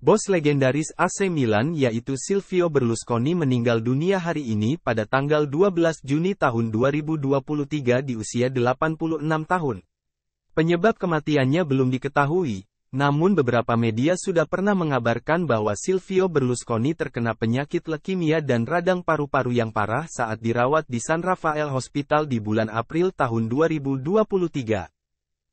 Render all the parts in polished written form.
Bos legendaris AC Milan yaitu Silvio Berlusconi meninggal dunia hari ini pada tanggal 12 Juni tahun 2023 di usia 86 tahun. Penyebab kematiannya belum diketahui, namun beberapa media sudah pernah mengabarkan bahwa Silvio Berlusconi terkena penyakit leukemia dan radang paru-paru yang parah saat dirawat di San Rafael Hospital di bulan April tahun 2023.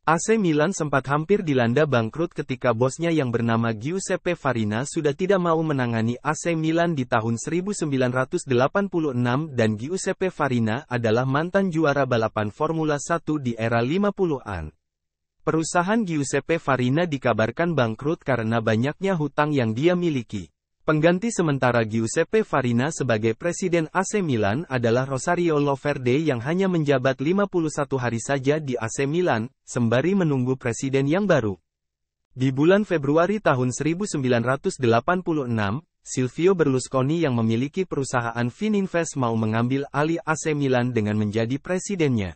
AC Milan sempat hampir dilanda bangkrut ketika bosnya yang bernama Giuseppe Farina sudah tidak mau menangani AC Milan di tahun 1986 dan Giuseppe Farina adalah mantan juara balapan Formula 1 di era 50-an. Perusahaan Giuseppe Farina dikabarkan bangkrut karena banyaknya hutang yang dia miliki. Pengganti sementara Giuseppe Farina sebagai presiden AC Milan adalah Rosario Loverde yang hanya menjabat 51 hari saja di AC Milan, sembari menunggu presiden yang baru. Di bulan Februari tahun 1986, Silvio Berlusconi yang memiliki perusahaan Fininvest mau mengambil alih AC Milan dengan menjadi presidennya.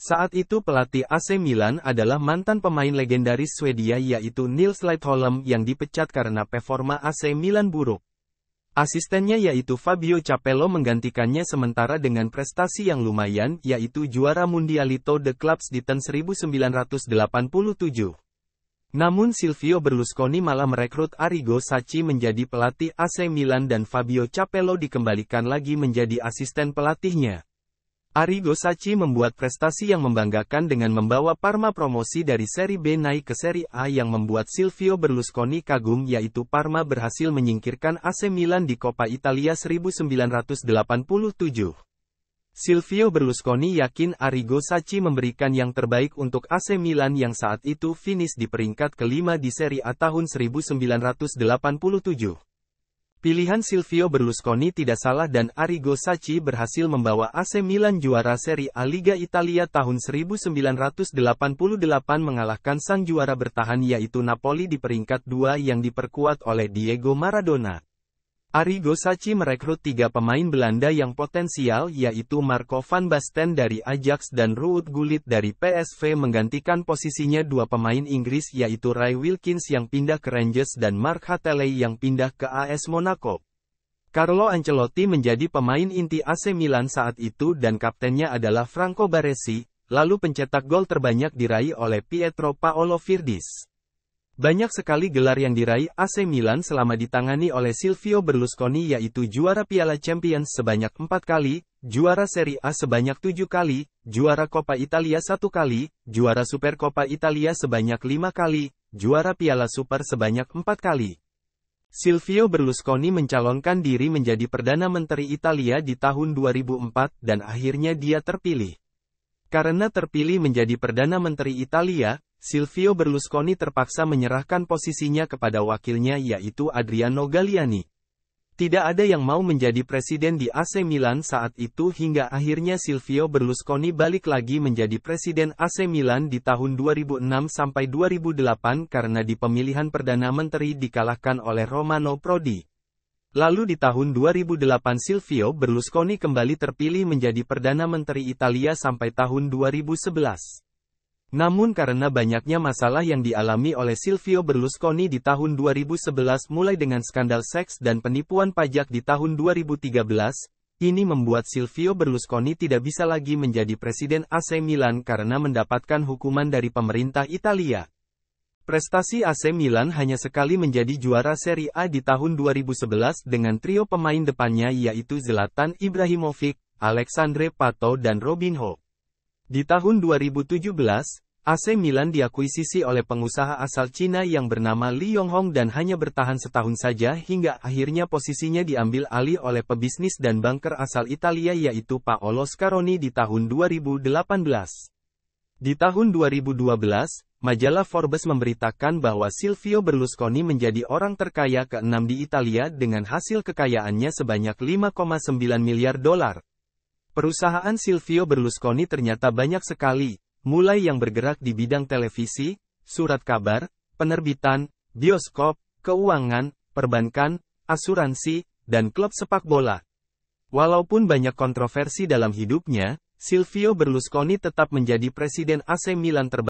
Saat itu pelatih AC Milan adalah mantan pemain legendaris Swedia yaitu Nils Lidholm yang dipecat karena performa AC Milan buruk. Asistennya yaitu Fabio Capello menggantikannya sementara dengan prestasi yang lumayan yaitu juara Mundialito de Clubs di tahun 1987. Namun Silvio Berlusconi malah merekrut Arrigo Sacchi menjadi pelatih AC Milan dan Fabio Capello dikembalikan lagi menjadi asisten pelatihnya. Arrigo Sacchi membuat prestasi yang membanggakan dengan membawa Parma promosi dari Serie B naik ke Serie A yang membuat Silvio Berlusconi kagum yaitu Parma berhasil menyingkirkan AC Milan di Coppa Italia 1987. Silvio Berlusconi yakin Arrigo Sacchi memberikan yang terbaik untuk AC Milan yang saat itu finish di peringkat kelima di Serie A tahun 1987. Pilihan Silvio Berlusconi tidak salah dan Arrigo Sacchi berhasil membawa AC Milan juara Serie A Liga Italia tahun 1988 mengalahkan sang juara bertahan yaitu Napoli di peringkat 2 yang diperkuat oleh Diego Maradona. Arrigo Sacchi merekrut 3 pemain Belanda yang potensial yaitu Marco van Basten dari Ajax dan Ruud Gullit dari PSV menggantikan posisinya 2 pemain Inggris yaitu Ray Wilkins yang pindah ke Rangers dan Mark Hateley yang pindah ke AS Monaco. Carlo Ancelotti menjadi pemain inti AC Milan saat itu dan kaptennya adalah Franco Baresi, lalu pencetak gol terbanyak diraih oleh Pietro Paolo Virdis. Banyak sekali gelar yang diraih AC Milan selama ditangani oleh Silvio Berlusconi yaitu juara Piala Champions sebanyak 4 kali, juara Serie A sebanyak 7 kali, juara Coppa Italia 1 kali, juara Supercoppa Italia sebanyak 5 kali, juara Piala Super sebanyak 4 kali. Silvio Berlusconi mencalonkan diri menjadi Perdana Menteri Italia di tahun 2004 dan akhirnya dia terpilih. Karena terpilih menjadi Perdana Menteri Italia, Silvio Berlusconi terpaksa menyerahkan posisinya kepada wakilnya yaitu Adriano Galliani. Tidak ada yang mau menjadi presiden di AC Milan saat itu hingga akhirnya Silvio Berlusconi balik lagi menjadi presiden AC Milan di tahun 2006 sampai 2008 karena di pemilihan Perdana Menteri dikalahkan oleh Romano Prodi. Lalu di tahun 2008 Silvio Berlusconi kembali terpilih menjadi Perdana Menteri Italia sampai tahun 2011. Namun karena banyaknya masalah yang dialami oleh Silvio Berlusconi di tahun 2011 mulai dengan skandal seks dan penipuan pajak di tahun 2013, ini membuat Silvio Berlusconi tidak bisa lagi menjadi presiden AC Milan karena mendapatkan hukuman dari pemerintah Italia. Prestasi AC Milan hanya sekali menjadi juara Serie A di tahun 2011 dengan trio pemain depannya yaitu Zlatan Ibrahimovic, Alexandre Pato dan Robinho. Di tahun 2017, AC Milan diakuisisi oleh pengusaha asal Cina yang bernama Li Yonghong dan hanya bertahan setahun saja hingga akhirnya posisinya diambil alih oleh pebisnis dan banker asal Italia yaitu Paolo Scaroni di tahun 2018. Di tahun 2012, majalah Forbes memberitakan bahwa Silvio Berlusconi menjadi orang terkaya ke-6 di Italia dengan hasil kekayaannya sebanyak 5,9 miliar dolar. Perusahaan Silvio Berlusconi ternyata banyak sekali, mulai yang bergerak di bidang televisi, surat kabar, penerbitan, bioskop, keuangan, perbankan, asuransi, dan klub sepak bola. Walaupun banyak kontroversi dalam hidupnya, Silvio Berlusconi tetap menjadi presiden AC Milan terbaik.